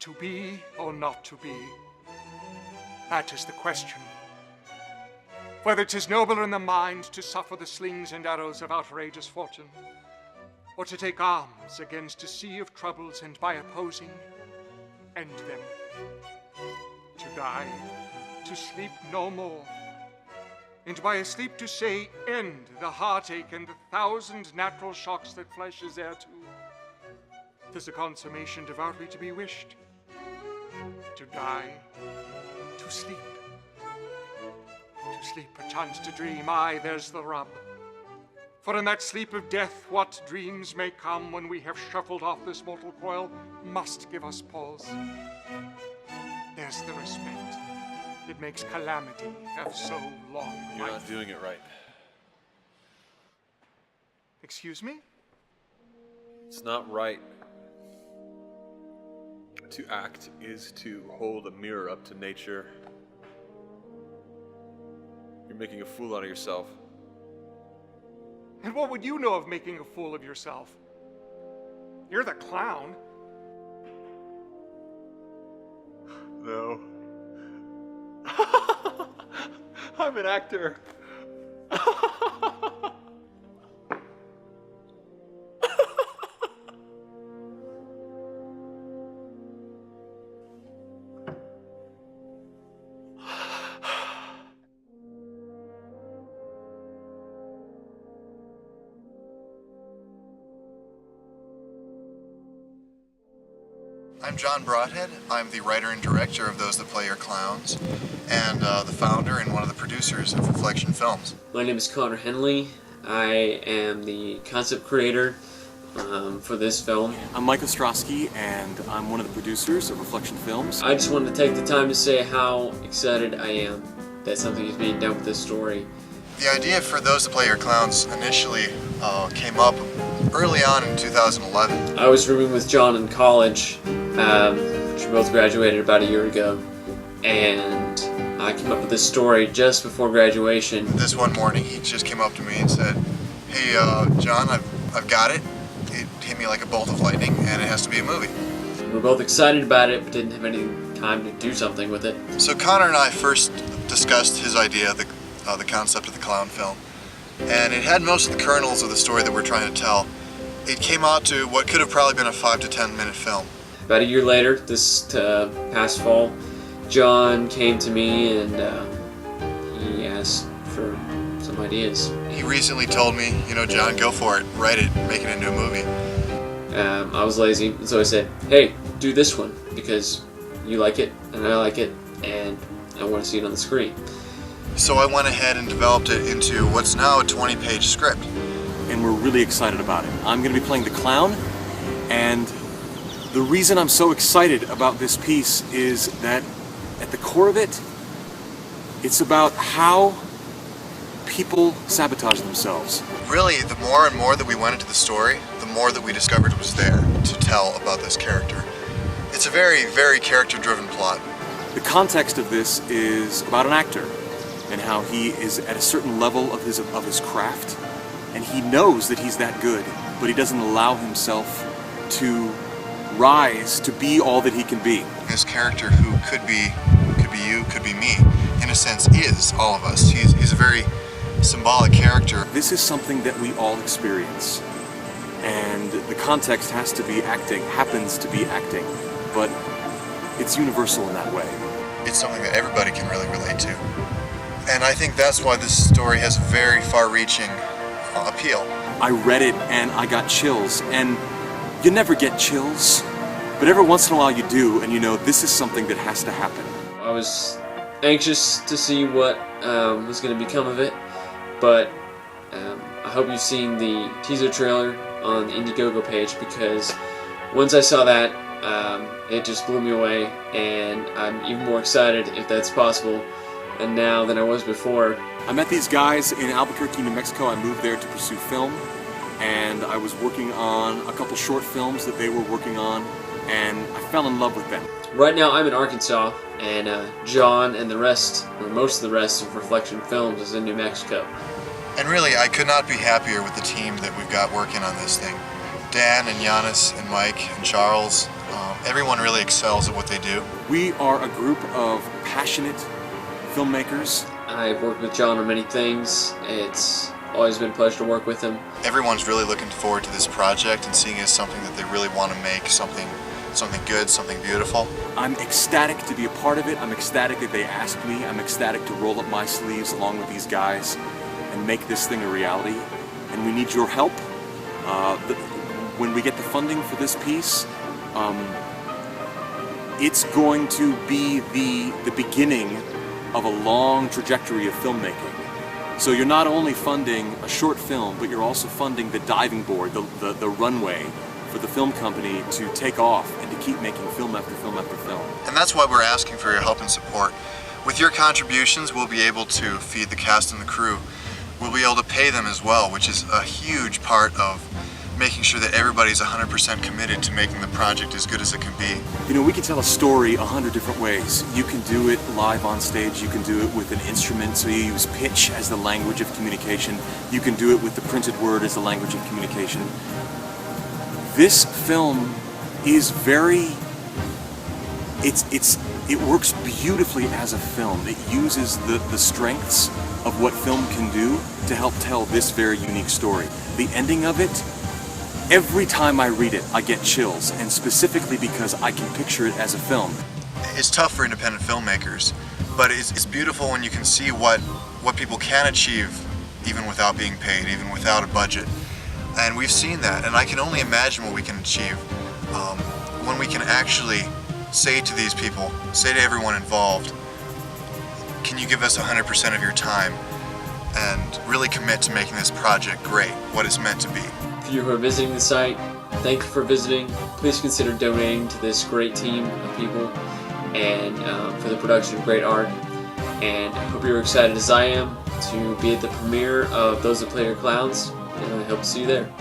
To be or not to be? That is the question. Whether 'tis nobler in the mind to suffer the slings and arrows of outrageous fortune, or to take arms against a sea of troubles and by opposing, end them. To die, to sleep no more, and by a sleep to say, end the heartache and the thousand natural shocks that flesh is heir to. 'Tis a consummation devoutly to be wished. To die, to sleep. To sleep, perchance to dream, aye, there's the rub. For in that sleep of death, what dreams may come when we have shuffled off this mortal coil must give us pause. There's the respect. It makes calamity have so long life. You're not doing it right. Excuse me? It's not right. To act is to hold a mirror up to nature. You're making a fool out of yourself. And what would you know of making a fool of yourself? You're the clown. No. I'm an actor. I'm John Broadhead. I'm the writer and director of Those That Play Your Clowns, and the founder and one of the producers of Reflection Films. My name is Conor Hennelly. I am the concept creator for this film. I'm Mike Ostroski, and I'm one of the producers of Reflection Films. I just wanted to take the time to say how excited I am that something is being done with this story. The idea for Those That Play Your Clowns initially came up early on in 2011. I was rooming with John in college, which we both graduated about a year ago, and I came up with this story just before graduation. This one morning he just came up to me and said, "Hey John, I've got it. It hit me like a bolt of lightning and it has to be a movie." We were both excited about it, but didn't have any time to do something with it. So Conor and I first discussed his idea, the concept of the clown film, and it had most of the kernels of the story that we're trying to tell. It came out to what could have probably been a 5 to 10 minute film. About a year later, this past fall, John came to me and he asked for some ideas. He recently told me, you know, John, go for it, write it, make it into a movie. I was lazy, and so I said, hey, do this one, because you like it, and I like it, and I want to see it on the screen. So I went ahead and developed it into what's now a 20-page script. And we're really excited about it. I'm going to be playing the clown, and the reason I'm so excited about this piece is that at the core of it, it's about how people sabotage themselves. Really, the more and more that we went into the story, the more that we discovered was there to tell about this character. It's a very, very character-driven plot. The context of this is about an actor and how he is at a certain level of his craft, and he knows that he's that good, but he doesn't allow himself to rise to be all that he can be. This character who could be you, could be me, in a sense is all of us. He's a very symbolic character. This is something that we all experience, and the context happens to be acting, but it's universal in that way. It's something that everybody can really relate to. And I think that's why this story has very far-reaching appeal. I read it and I got chills, and you never get chills, but every once in a while you do, and you know this is something that has to happen. I was anxious to see what was going to become of it, but I hope you've seen the teaser trailer on the Indiegogo page, because once I saw that, it just blew me away, and I'm even more excited, if that's possible, and now than I was before. I met these guys in Albuquerque, New Mexico. I moved there to pursue film, and I was working on a couple short films that they were working on, and I fell in love with them. Right now I'm in Arkansas, and John and the rest, or most of the rest of Reflection Films is in New Mexico. And really, I could not be happier with the team that we've got working on this thing. Dan and Giannis and Mike and Charles, Everyone really excels at what they do. We are a group of passionate filmmakers. I've worked with John on many things. It's always been a pleasure to work with him. Everyone's really looking forward to this project and seeing it as something that they really want to make, something good, something beautiful. I'm ecstatic to be a part of it. I'm ecstatic that they asked me. I'm ecstatic to roll up my sleeves along with these guys and make this thing a reality. And we need your help. When we get the funding for this piece, it's going to be the beginning of a long trajectory of filmmaking. So you're not only funding a short film, but you're also funding the diving board, the runway for the film company to take off and to keep making film after film after film. And that's why we're asking for your help and support. With your contributions, we'll be able to feed the cast and the crew. We'll be able to pay them as well, which is a huge part of making sure that everybody's 100% committed to making the project as good as it can be. You know, we can tell a story 100 different ways. You can do it live on stage, you can do it with an instrument, so you use pitch as the language of communication. You can do it with the printed word as the language of communication. This film is it works beautifully as a film. It uses the strengths of what film can do to help tell this very unique story. The ending of it, every time I read it, I get chills, and specifically because I can picture it as a film. It's tough for independent filmmakers, but it's beautiful when you can see what people can achieve even without being paid, even without a budget. And we've seen that, and I can only imagine what we can achieve when we can actually say to these people, say to everyone involved, can you give us 100% of your time and really commit to making this project great, what it's meant to be. For you who are visiting the site, thank you for visiting. Please consider donating to this great team of people and for the production of great art. And I hope you're excited as I am to be at the premiere of Those That Play Your Clowns, and I hope to see you there.